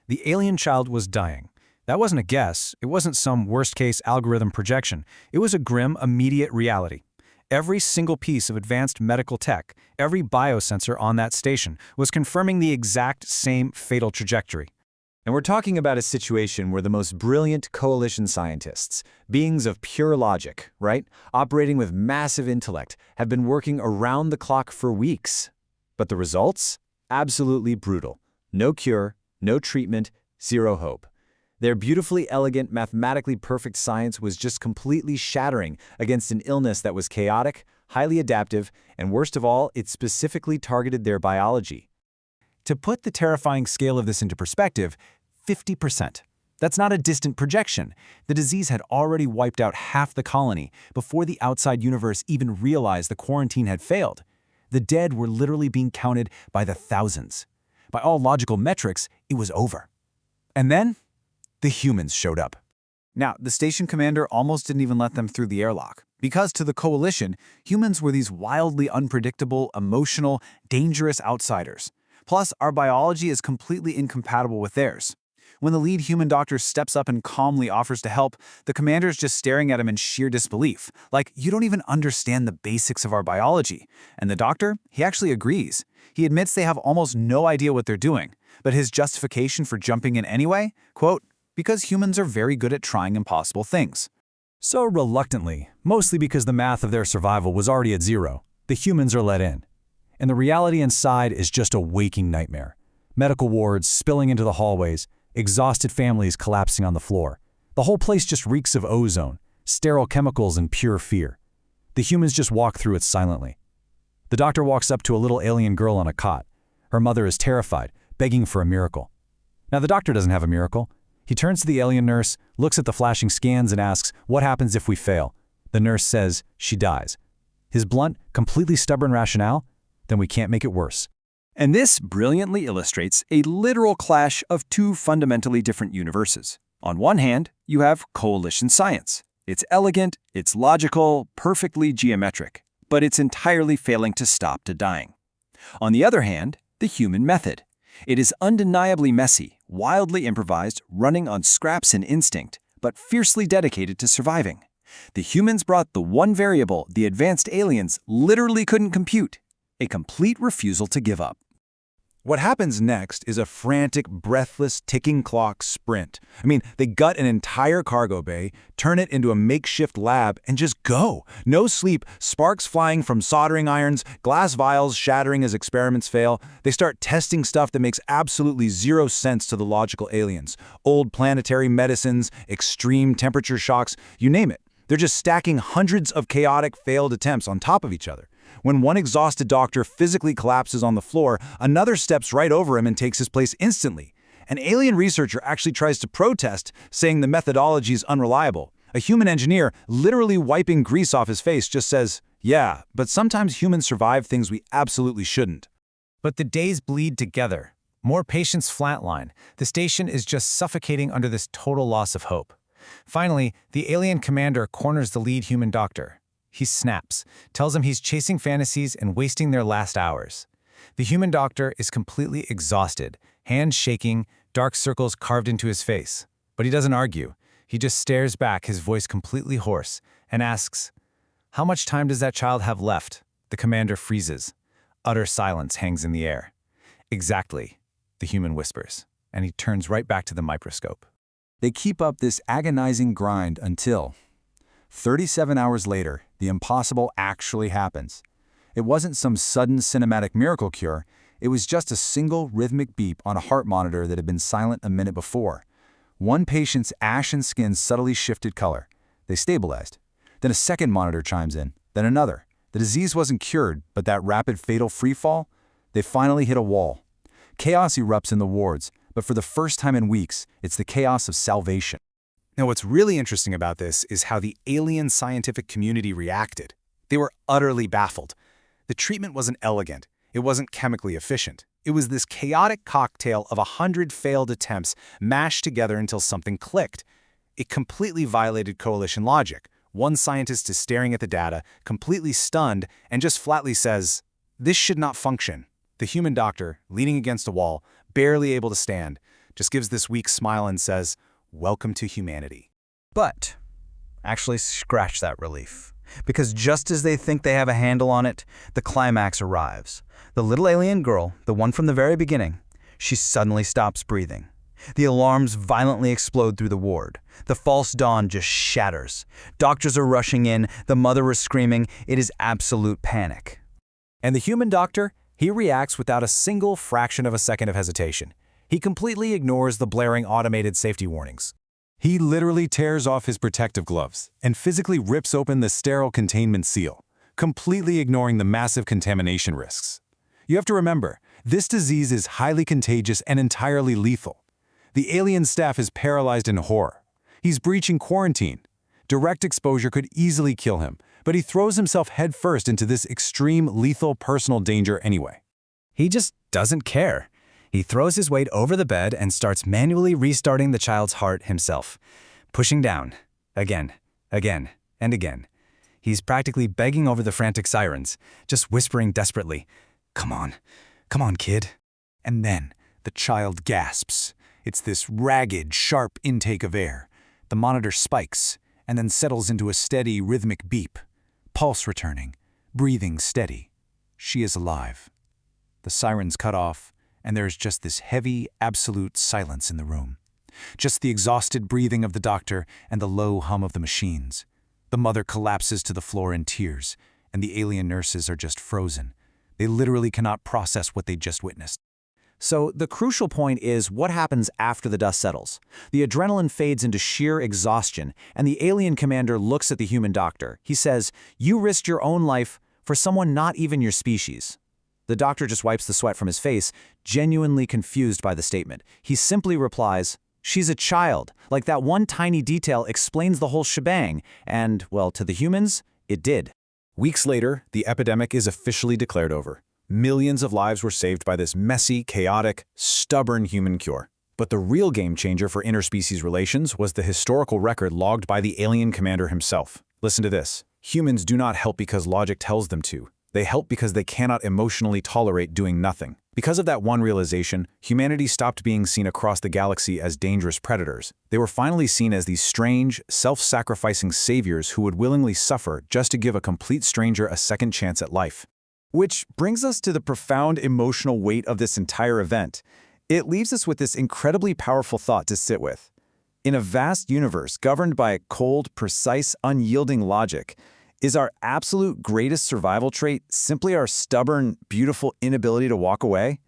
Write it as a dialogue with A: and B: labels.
A: The alien child was dying. That wasn't a guess. It wasn't some worst-case algorithm projection. It was a grim, immediate reality. Every single piece of advanced medical tech, every biosensor on that station, was confirming the exact same fatal trajectory.
B: And we're talking about a situation where the most brilliant coalition scientists, beings of pure logic, right, operating with massive intellect, have been working around the clock for weeks. But the results? Absolutely brutal. No cure, no treatment, zero hope. Their beautifully elegant, mathematically perfect science was just completely shattering against an illness that was chaotic, highly adaptive, and worst of all, it specifically targeted their biology.
A: To put the terrifying scale of this into perspective, 50%. That's not a distant projection. The disease had already wiped out half the colony before the outside universe even realized the quarantine had failed. The dead were literally being counted by the thousands. By all logical metrics, it was over. And then, the humans showed up.
C: Now, the station commander almost didn't even let them through the airlock, because to the coalition, humans were these wildly unpredictable, emotional, dangerous outsiders. Plus, our biology is completely incompatible with theirs. When the lead human doctor steps up and calmly offers to help, the commander's just staring at him in sheer disbelief, like, you don't even understand the basics of our biology. And the doctor, he actually agrees. He admits they have almost no idea what they're doing, but his justification for jumping in anyway, quote, because humans are very good at trying impossible things.
A: So reluctantly, mostly because the math of their survival was already at zero, the humans are let in. And the reality inside is just a waking nightmare. Medical wards spilling into the hallways, exhausted families collapsing on the floor. The whole place just reeks of ozone, sterile chemicals, and pure fear. The humans just walk through it silently. The doctor walks up to a little alien girl on a cot. Her mother is terrified, begging for a miracle. Now the doctor doesn't have a miracle. He turns to the alien nurse, looks at the flashing scans, and asks, what happens if we fail? The nurse says, she dies. His blunt, completely stubborn rationale? Then we can't make it worse.
D: And this brilliantly illustrates a literal clash of two fundamentally different universes. On one hand, you have coalition science. It's elegant, it's logical, perfectly geometric, but it's entirely failing to stop the dying. On the other hand, the human method. It is undeniably messy, wildly improvised, running on scraps and instinct, but fiercely dedicated to surviving. The humans brought the one variable the advanced aliens literally couldn't compute: a complete refusal to give up.
C: What happens next is a frantic, breathless, ticking clock sprint. They gut an entire cargo bay, turn it into a makeshift lab, and just go. No sleep, sparks flying from soldering irons, glass vials shattering as experiments fail. They start testing stuff that makes absolutely zero sense to the logical aliens. Old planetary medicines, extreme temperature shocks, you name it. They're just stacking hundreds of chaotic, failed attempts on top of each other. When one exhausted doctor physically collapses on the floor, another steps right over him and takes his place instantly. An alien researcher actually tries to protest, saying the methodology is unreliable. A human engineer, literally wiping grease off his face, just says, yeah, but sometimes humans survive things we absolutely shouldn't.
A: But the days bleed together. More patients flatline. The station is just suffocating under this total loss of hope. Finally, the alien commander corners the lead human doctor. He snaps, tells him he's chasing fantasies and wasting their last hours. The human doctor is completely exhausted, hands shaking, dark circles carved into his face. But he doesn't argue. He just stares back, his voice completely hoarse, and asks, how much time does that child have left? The commander freezes. Utter silence hangs in the air. Exactly, the human whispers, and he turns right back to the microscope.
C: They keep up this agonizing grind until 37 hours later, the impossible actually happens. It wasn't some sudden cinematic miracle cure. It was just a single rhythmic beep on a heart monitor that had been silent a minute before. One patient's ashen skin subtly shifted color. They stabilized. Then a second monitor chimes in, then another. The disease wasn't cured, but that rapid fatal freefall? They finally hit a wall. Chaos erupts in the wards, but for the first time in weeks, it's the chaos of salvation.
E: Now, what's really interesting about this is how the alien scientific community reacted. They were utterly baffled. The treatment wasn't elegant. It wasn't chemically efficient. It was this chaotic cocktail of 100 failed attempts mashed together until something clicked. It completely violated coalition logic. One scientist is staring at the data, completely stunned, and just flatly says, "This should not function." The human doctor, leaning against a wall, barely able to stand, just gives this weak smile and says, "Welcome to humanity."
B: But actually scratch that relief. Because just as they think they have a handle on it, the climax arrives. The little alien girl, the one from the very beginning, she suddenly stops breathing. The alarms violently explode through the ward. The false dawn just shatters. Doctors are rushing in. The mother is screaming. It is absolute panic.
A: And the human doctor, he reacts without a single fraction of a second of hesitation. He completely ignores the blaring automated safety warnings. He literally tears off his protective gloves and physically rips open the sterile containment seal, completely ignoring the massive contamination risks. You have to remember, this disease is highly contagious and entirely lethal. The alien staff is paralyzed in horror. He's breaching quarantine. Direct exposure could easily kill him, but he throws himself headfirst into this extreme lethal personal danger anyway.
B: He just doesn't care. He throws his weight over the bed and starts manually restarting the child's heart himself, pushing down, again, again, and again. He's practically begging over the frantic sirens, just whispering desperately, come on, kid."
C: And then the child gasps. It's this ragged, sharp intake of air. The monitor spikes and then settles into a steady, rhythmic beep. Pulse returning, breathing steady. She is alive. The sirens cut off, and there's just this heavy, absolute silence in the room. Just the exhausted breathing of the doctor and the low hum of the machines. The mother collapses to the floor in tears, and the alien nurses are just frozen. They literally cannot process what they just witnessed.
A: So the crucial point is what happens after the dust settles. The adrenaline fades into sheer exhaustion, and the alien commander looks at the human doctor. He says, "You risked your own life for someone not even your species." The doctor just wipes the sweat from his face, genuinely confused by the statement. He simply replies, "She's a child. Like that one tiny detail explains the whole shebang." And, well, to the humans, it did. Weeks later, the epidemic is officially declared over. Millions of lives were saved by this messy, chaotic, stubborn human cure. But the real game changer for interspecies relations was the historical record logged by the alien commander himself. Listen to this. Humans do not help because logic tells them to. They help because they cannot emotionally tolerate doing nothing. Because of that one realization, humanity stopped being seen across the galaxy as dangerous predators. They were finally seen as these strange, self-sacrificing saviors who would willingly suffer just to give a complete stranger a second chance at life. Which brings us to the profound emotional weight of this entire event. It leaves us with this incredibly powerful thought to sit with. In a vast universe governed by a cold, precise, unyielding logic, is our absolute greatest survival trait simply our stubborn, beautiful inability to walk away?